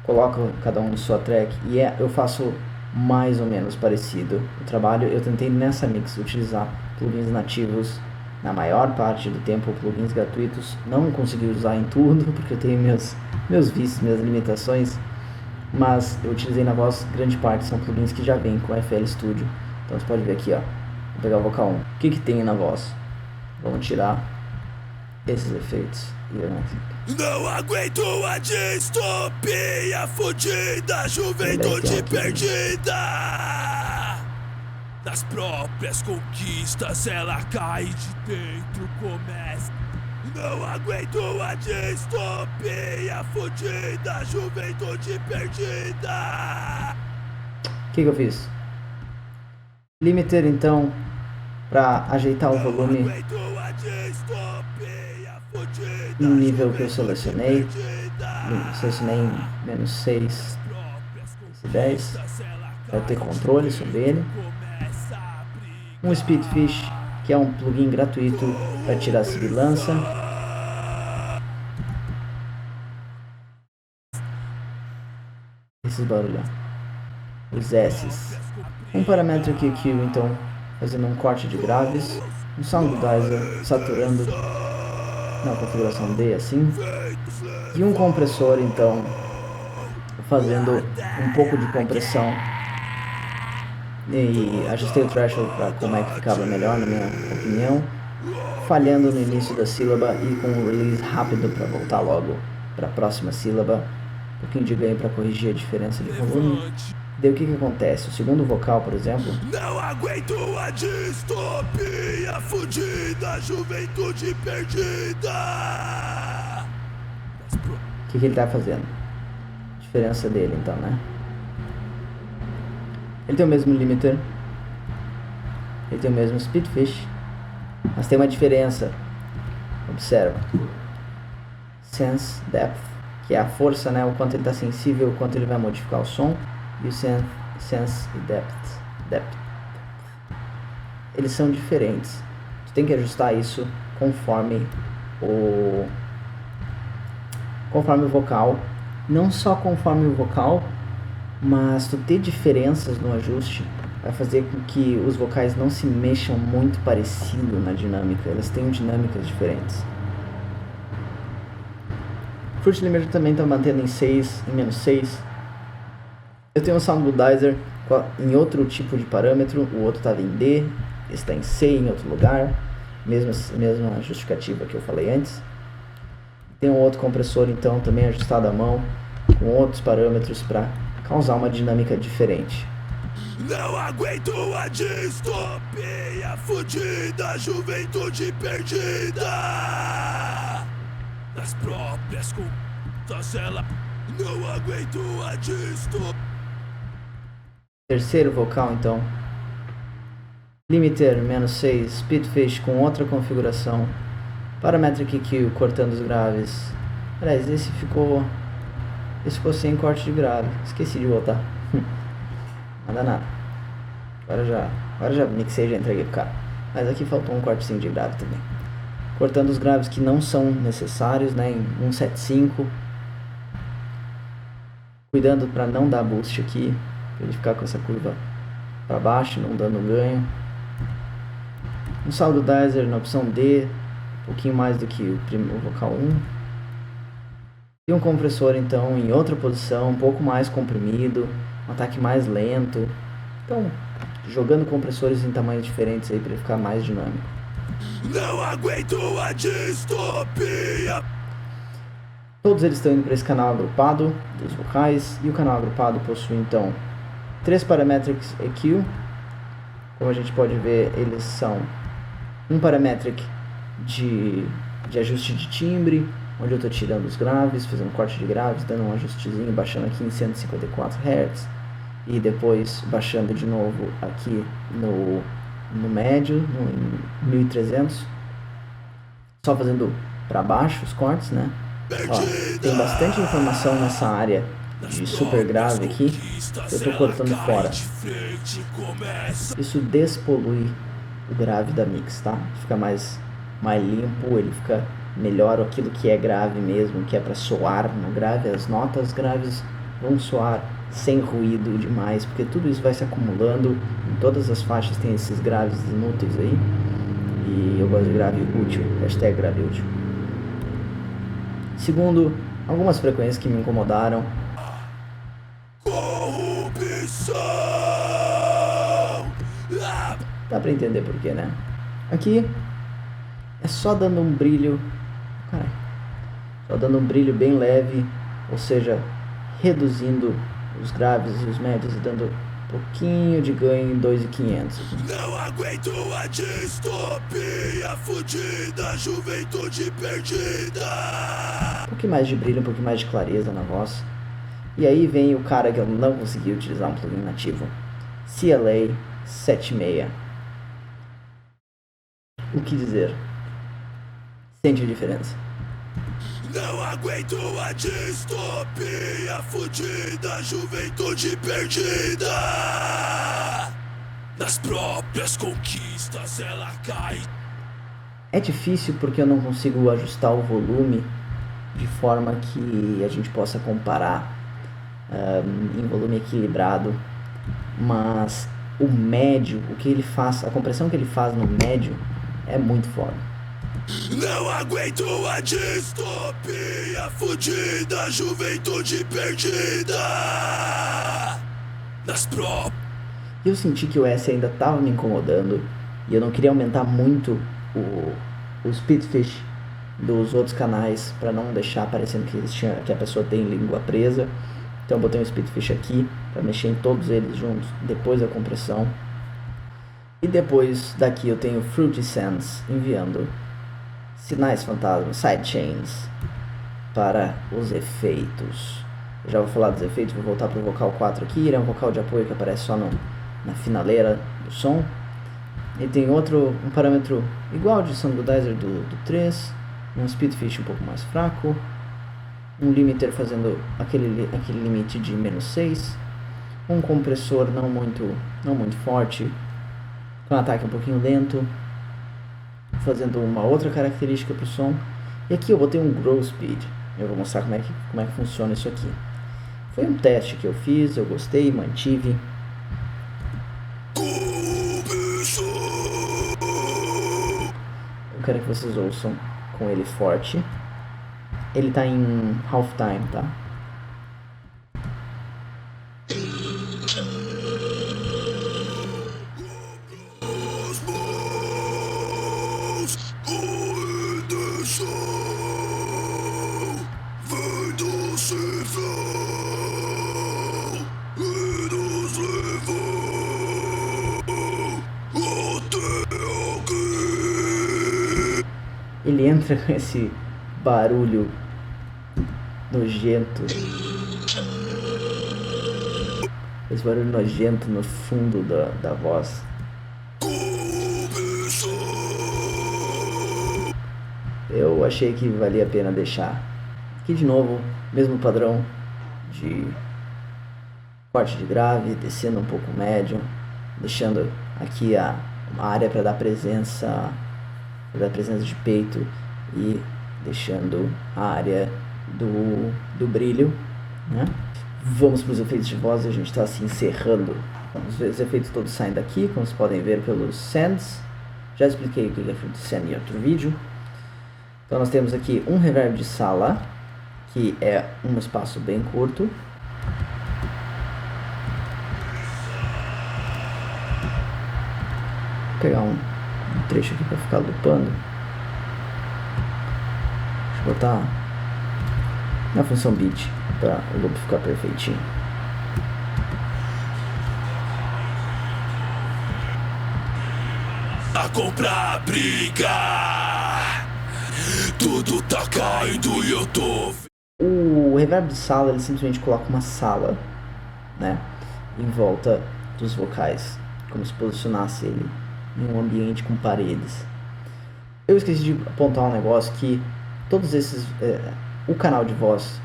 Coloca cada um na sua track e eu faço mais ou menos parecido o trabalho. Eu tentei nessa mix utilizar plugins nativos na maior parte do tempo, plugins gratuitos. Não consegui usar em tudo porque eu tenho meus vícios, minhas limitações, mas eu utilizei na voz. Grande parte são plugins que já vêm com FL Studio. Então você pode ver aqui, ó. Vou pegar o vocal 1. O que tem na voz? Vamos tirar esses efeitos. Não aguento a distopia fudida, juventude perdida nas próprias conquistas, ela cai de dentro, começa. Não aguento a distopia fudida, juventude perdida. O que eu fiz? Limiter então, para ajeitar o volume no nível que eu selecionei. Selecionei em menos 6 e 10 para ter controle sobre ele. Um Speedfish, que é um plugin gratuito para tirar a sibilança. Esses barulhos, os S's. Um Parametric EQ, então, fazendo um corte de graves. Um Soundizer saturando na configuração D, assim. E um compressor, então, fazendo um pouco de compressão. E ajustei o threshold para como é que ficava melhor, na minha opinião. Falhando no início da sílaba e com um release rápido para voltar logo para a próxima sílaba. Um pouquinho de ganho para corrigir a diferença de volume. Daí o que acontece? O segundo vocal, por exemplo... Não aguento a distopia fudida, juventude perdida. O que ele está fazendo? A diferença dele, então, né? Ele tem o mesmo limiter. Ele tem o mesmo Speedfish. Mas tem uma diferença. Observa. Sense Depth, que é a força, né? O quanto ele está sensível, o quanto ele vai modificar o som. E o Sense e Depth. Eles são diferentes. Tu tem que ajustar isso conforme o vocal. Não só conforme o vocal, mas tu ter diferenças no ajuste vai fazer com que os vocais não se mexam muito parecido na dinâmica. Eles têm dinâmicas diferentes. Fruit Limiter também está mantendo em menos 6. Eu tenho um Soundizer em outro tipo de parâmetro, o outro estava em D, esse está em C em outro lugar, mesma justificativa que eu falei antes. Tem um outro compressor então também ajustado à mão, com outros parâmetros para causar uma dinâmica diferente. Não aguento a distopia fudida, juventude perdida. Nas próprias contas ela não aguento a distopia. Terceiro vocal então, Limiter menos 6, Speedfish com outra configuração, Parametric EQ cortando os graves. Aliás, esse ficou sem corte de grave, esqueci de voltar. Nada nada. Agora já mixei, já entreguei pro cara. Mas aqui faltou um cortezinho de grave também. Cortando os graves que não são necessários, né, em 175. Cuidando para não dar boost aqui, para ele ficar com essa curva para baixo, não dando ganho. Um Soundizer na opção D, um pouquinho mais do que o vocal 1. E um compressor então em outra posição, um pouco mais comprimido, um ataque mais lento. Então, jogando compressores em tamanhos diferentes aí para ele ficar mais dinâmico. Não aguento a distopia. Todos eles estão indo para esse canal agrupado dos vocais, e o canal agrupado possui então 3 Parametrics EQ. Como a gente pode ver, eles são um Parametric de ajuste de timbre, onde eu estou tirando os graves, fazendo um corte de graves, dando um ajustezinho, baixando aqui em 154 Hz, e depois baixando de novo aqui no médio, em 1300, só fazendo para baixo os cortes, né? Ó, tem bastante informação nessa área de super grave aqui, eu estou cortando fora. Isso despolui o grave da mix, tá? Fica mais limpo, ele fica melhor aquilo que é grave mesmo, que é para soar no grave. As notas graves vão soar sem ruído demais, porque tudo isso vai se acumulando. Em todas as faixas tem esses graves inúteis aí, e eu gosto de grave útil, hashtag grave útil. Segundo, algumas frequências que me incomodaram. Dá pra entender porquê, né? Aqui é só dando um brilho, só dando um brilho bem leve, ou seja, reduzindo os graves e os médios e dando um pouquinho de ganho em 2.500. Não aguento a distopia fudida, juventude perdida. Um pouquinho mais de brilho, um pouquinho mais de clareza na voz. E aí vem o cara que eu não consegui utilizar um plugin nativo, CLA 7,5. O que dizer? Sente a diferença. Não aguento a distopia fudida, juventude perdida. Nas próprias conquistas ela cai. É difícil porque eu não consigo ajustar o volume de forma que a gente possa comparar em volume equilibrado, mas o médio, o que ele faz, a compressão que ele faz no médio é muito foda. Não aguento a distopia fudida, juventude perdida. Nas próprias. Eu senti que o S ainda estava me incomodando e eu não queria aumentar muito o speedfish dos outros canais para não deixar parecendo que a pessoa tem língua presa. Então eu botei um speedfish aqui para mexer em todos eles juntos depois da compressão. E depois daqui eu tenho Fruity Sands enviando sinais fantasmas, sidechains para os efeitos. Eu já vou falar dos efeitos, vou voltar para o vocal 4 aqui. Ele é um vocal de apoio que aparece só na finaleira do som. E tem um parâmetro igual de Sound Goodizer do 3, um speedfish um pouco mais fraco, um limiter fazendo aquele limite de -6, um compressor não muito forte, com um ataque um pouquinho lento, fazendo uma outra característica para o som. E aqui eu botei um grow speed. Eu vou mostrar como é que funciona isso aqui. Foi um teste que eu fiz, eu gostei, mantive. Eu quero que vocês ouçam com ele forte. Ele tá em half time, tá? Ele entra com esse barulho nojento. Esse barulho nojento no fundo da voz. Eu achei que valia a pena deixar. Aqui de novo, mesmo padrão de corte de grave, descendo um pouco médio, deixando aqui a área para dar presença de peito e deixando a área do brilho, né? Vamos para os efeitos de voz. A gente está se encerrando. Os efeitos todos saem daqui, como vocês podem ver pelos sands. Já expliquei o que é Fruity Sand em outro vídeo. Então nós temos aqui um reverb de sala, que é um espaço bem curto. Vou pegar um trecho aqui para ficar loopando. Deixa eu botar na função beat para o loop ficar perfeitinho. A comprar briga, tudo tá caindo e eu tô. O reverb de sala, ele simplesmente coloca uma sala, né, em volta dos vocais, como se posicionasse ele em um ambiente com paredes. Eu esqueci de apontar um negócio que todos esses, o canal de voz,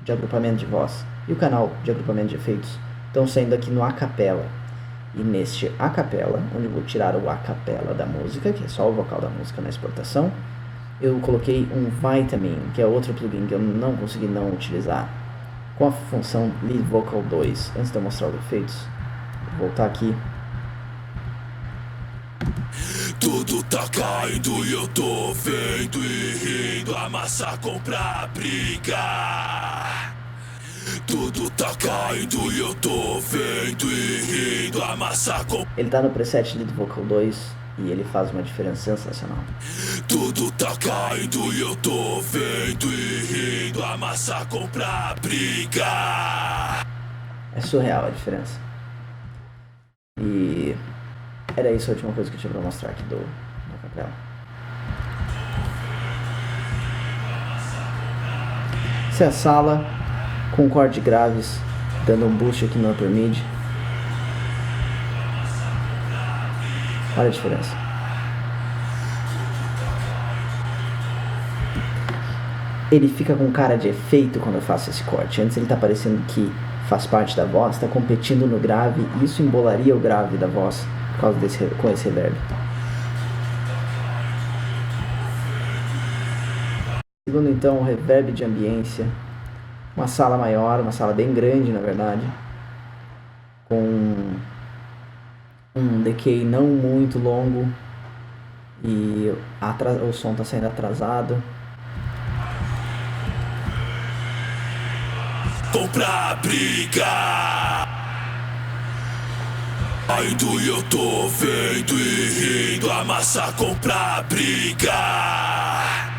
de agrupamento de voz, e o canal de agrupamento de efeitos estão saindo aqui no acapella. E neste acapella, onde eu vou tirar o acapella da música, que é só o vocal da música na exportação, eu coloquei um Vitamin, que é outro plugin que eu não consegui não utilizar, com a função Lead Vocal 2. Antes de eu mostrar os efeitos, vou voltar aqui. Tudo tá caindo e eu tô vendo e rindo, a massa compra briga. Tudo tá caindo e eu tô vendo e rindo, a massa compra. Ele tá no preset Lead Vocal 2 e ele faz uma diferença sensacional. Tudo tá caindo e eu tô vendo e rindo, a massa compra briga. É surreal a diferença. E era isso a última coisa que eu tinha pra mostrar aqui do acapella. Essa é a sala com corte de graves, dando um boost aqui no upper mid. Olha a diferença. Ele fica com cara de efeito quando eu faço esse corte. Antes ele tá parecendo que faz parte da voz, tá competindo no grave, e isso embolaria o grave da voz por causa com esse reverb. Segundo então, o reverb de ambiência. Uma sala maior, uma sala bem grande na verdade, com um decay não muito longo e o som está saindo atrasado. Pra brigar, ainda eu tô vendo e rindo, a massa compra brigar.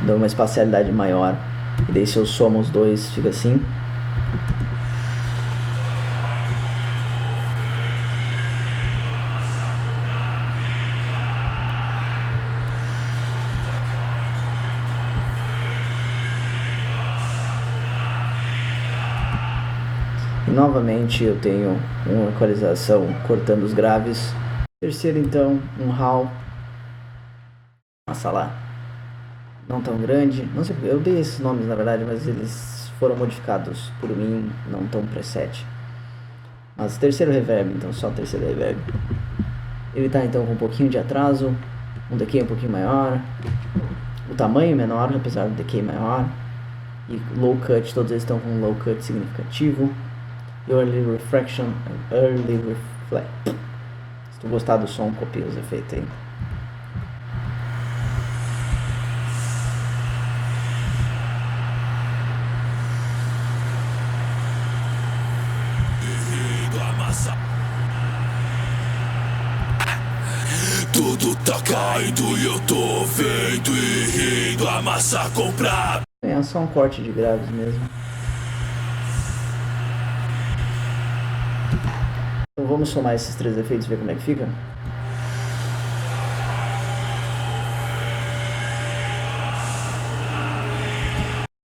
Dá uma espacialidade maior, e daí se eu somo os dois fica assim. Novamente eu tenho uma equalização cortando os graves. Terceiro então, um hall. Uma sala não tão grande. Não sei, eu dei esses nomes na verdade, mas eles foram modificados por mim, não tão preset. Mas terceiro reverb, então só terceiro reverb. Ele tá então com um pouquinho de atraso, um decay um pouquinho maior, o tamanho menor, apesar do decay maior. E low cut, todos eles estão com um low cut significativo. Early refraction, early reflect. Se tu gostar do som, copia os efeitos aí. Tudo tá caindo e eu tô vendo e rindo, a massa compra. É só um corte de graves mesmo. Então vamos somar esses três efeitos e ver como é que fica.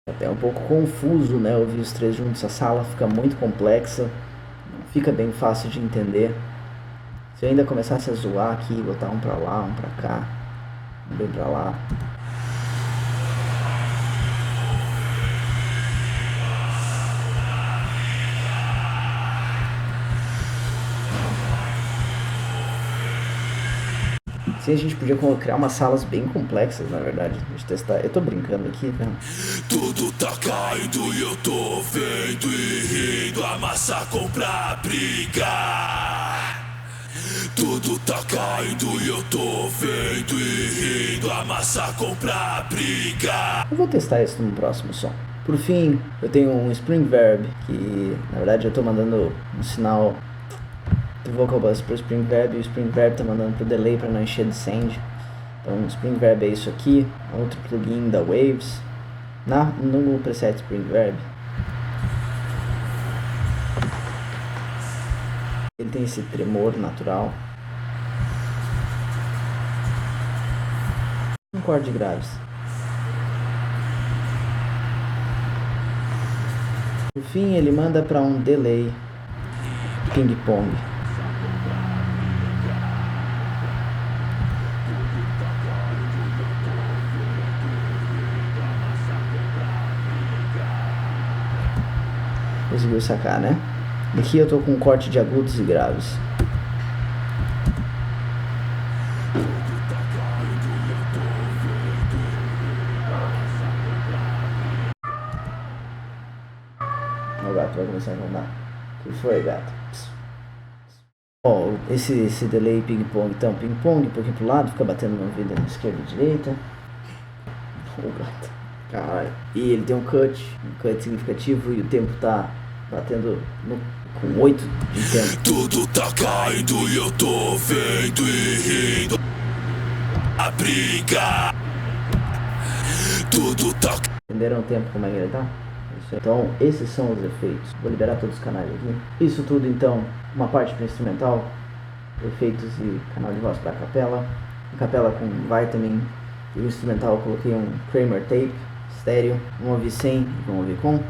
Até um pouco confuso, né, ouvir os três juntos. A sala fica muito complexa, não fica bem fácil de entender. Se eu ainda começasse a zoar aqui, botar um pra lá, um pra cá, um bem pra lá. Sim, a gente podia criar umas salas bem complexas, na verdade. Deixa eu testar. Eu tô brincando aqui, né? Tudo tá caindo e eu tô vendo e rindo, a massa compra brigar. Tudo tá caindo e eu tô vendo e rindo, a massa compra brigar. Eu vou testar isso no próximo som. Por fim, eu tenho um Spring Verb, que na verdade eu tô mandando um sinal do Vocal Bus pro Spring Verb, e o Spring Verb tá mandando pro delay para não encher de send. Então o Spring Verb é isso aqui, outro plugin da Waves, no preset Spring Verb. Ele tem esse tremor natural. Um acorde de graves. Por fim, ele manda para um delay ping-pong. Conseguiu sacar, né? Aqui eu tô com um corte de agudos e graves. O gato vai começar a rondar. O que foi, gato? Ó, esse delay ping-pong, então, ping-pong, um pouquinho pro lado, fica batendo no ouvido na esquerda e direita. O gato. Caralho. E ele tem um cut significativo e o tempo tá batendo com 8 de tempo. Tudo tá caindo e eu tô vendo e rindo, a briga. Tudo tá. Entenderam o tempo como é que ele tá? Então, esses são os efeitos. Vou liberar todos os canais aqui. Isso tudo, então, uma parte para instrumental, efeitos e canal de voz para capela. A capela com Vitamin e o instrumental eu coloquei um Kramer Tape estéreo. Vamos ouvir sem e vamos ouvir com.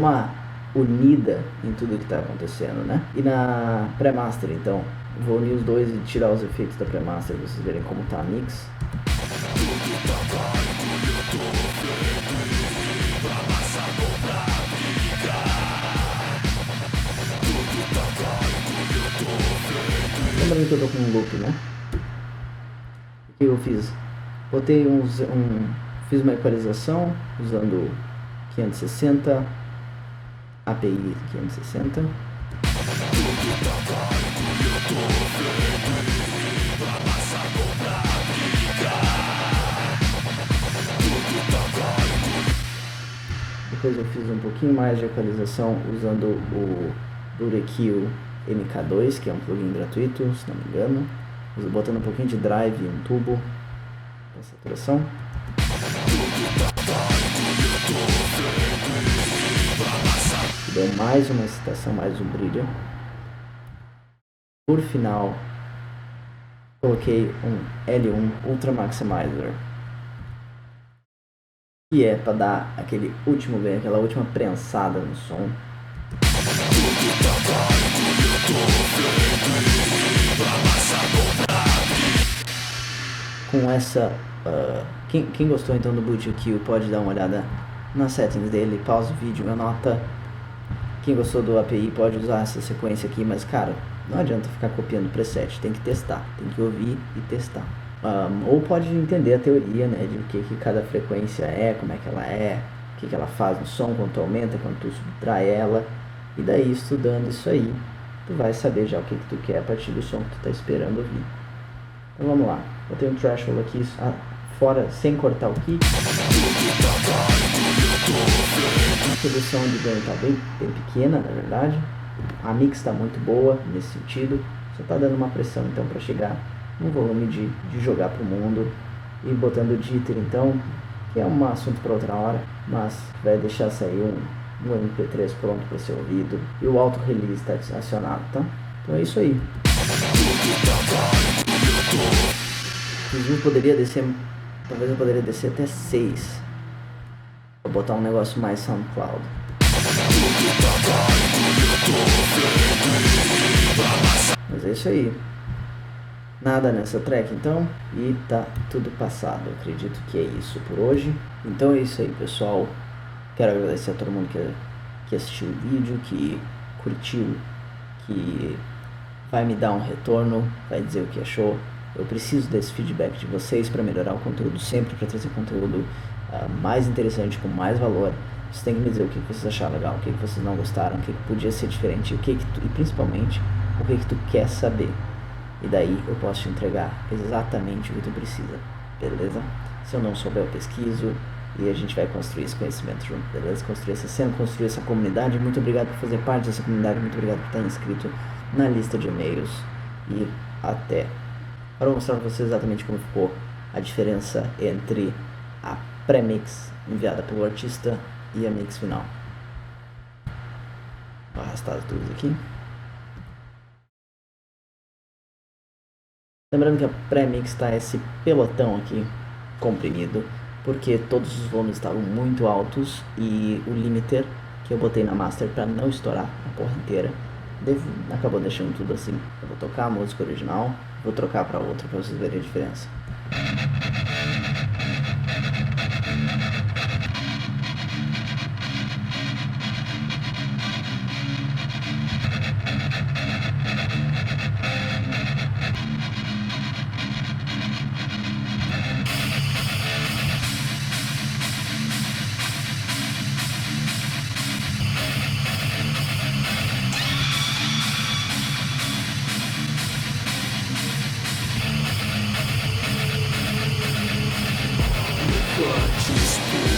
uma unida em tudo que está acontecendo, né? E na pré-master, então, vou unir os dois e tirar os efeitos da pré-master pra vocês verem como tá a mix. Lembrando que eu tô com um loop, né? O que eu fiz? Botei fiz uma equalização usando 560, API 560. Depois eu fiz um pouquinho mais de equalização usando o Burekill MK2, que é um plugin gratuito, se não me engano. Botando um pouquinho de drive e um tubo para saturação. Deu mais uma excitação, mais um brilho. Por final, coloquei um L1 Ultra Maximizer, que é para dar aquele último ganho, aquela última prensada no som. Com essa, quem gostou então do Burekill pode dar uma olhada nas settings dele, pausa o vídeo, anota. Quem gostou do API pode usar essa sequência aqui, mas cara, não adianta ficar copiando preset, tem que testar, tem que ouvir e testar. Ou pode entender a teoria, né, de o que cada frequência é, como é que ela é, o que ela faz no som, quando tu aumenta, quando tu subtrai ela. E daí, estudando isso aí, tu vai saber já o que tu quer a partir do som que tu tá esperando ouvir. Então vamos lá, eu tenho um threshold aqui fora, sem cortar o kick. A redução de ganho está bem pequena, na verdade. A mix está muito boa nesse sentido. Só está dando uma pressão então para chegar no volume de jogar para o mundo. E botando o jitter então, que é um assunto para outra hora, mas vai deixar sair um MP3 pronto para ser ouvido. E o auto release está acionado, tá? Então é isso aí. Inclusive poderia descer, talvez eu poderia descer até 6. Vou botar um negócio mais SoundCloud. Mas é isso aí. Nada nessa track então. E tá tudo passado. Eu acredito que é isso por hoje. Então é isso aí, pessoal. Quero agradecer a todo mundo que assistiu o vídeo, que curtiu, que vai me dar um retorno, vai dizer o que achou. Eu preciso desse feedback de vocês para melhorar o conteúdo sempre, para trazer conteúdo mais interessante, com mais valor. Vocês têm que me dizer o que vocês acharam legal, o que vocês não gostaram, o que podia ser diferente, e principalmente o que tu quer saber. E daí eu posso te entregar exatamente o que tu precisa, beleza? Se eu não souber, eu pesquiso e a gente vai construir esse conhecimento junto, beleza? Construir essa cena, construir essa comunidade. Muito obrigado por fazer parte dessa comunidade, muito obrigado por estar inscrito na lista de e-mails. E até. Para mostrar para vocês exatamente como ficou a diferença entre a pré-mix enviada pelo artista e a mix final. Vou arrastar as duas aqui. Lembrando que a pré-mix está esse pelotão aqui comprimido, porque todos os volumes estavam muito altos e o limiter que eu botei na master para não estourar a porra inteira acabou deixando tudo assim. Eu vou tocar a música original, vou trocar para outra para vocês verem a diferença. Antes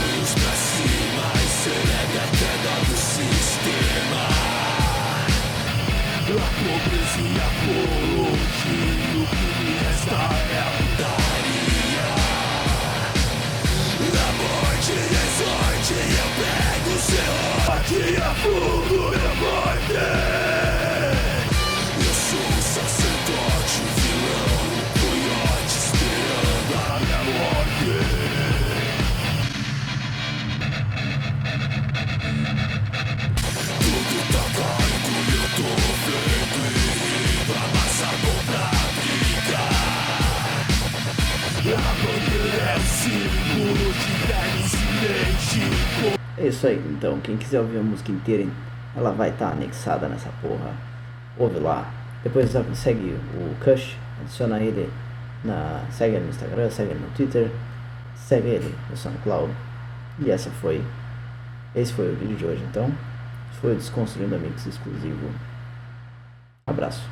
bandeira é o símbolo de terno silente. É isso aí, então, quem quiser ouvir a música inteira, ela vai estar anexada nessa porra. Ouve lá. Depois segue o Kush, adiciona ele segue ele no Instagram, segue ele no Twitter, segue ele no SoundCloud. E esse foi o vídeo de hoje, então. Esse foi o Desconstruindo Amigos exclusivo. Abraço.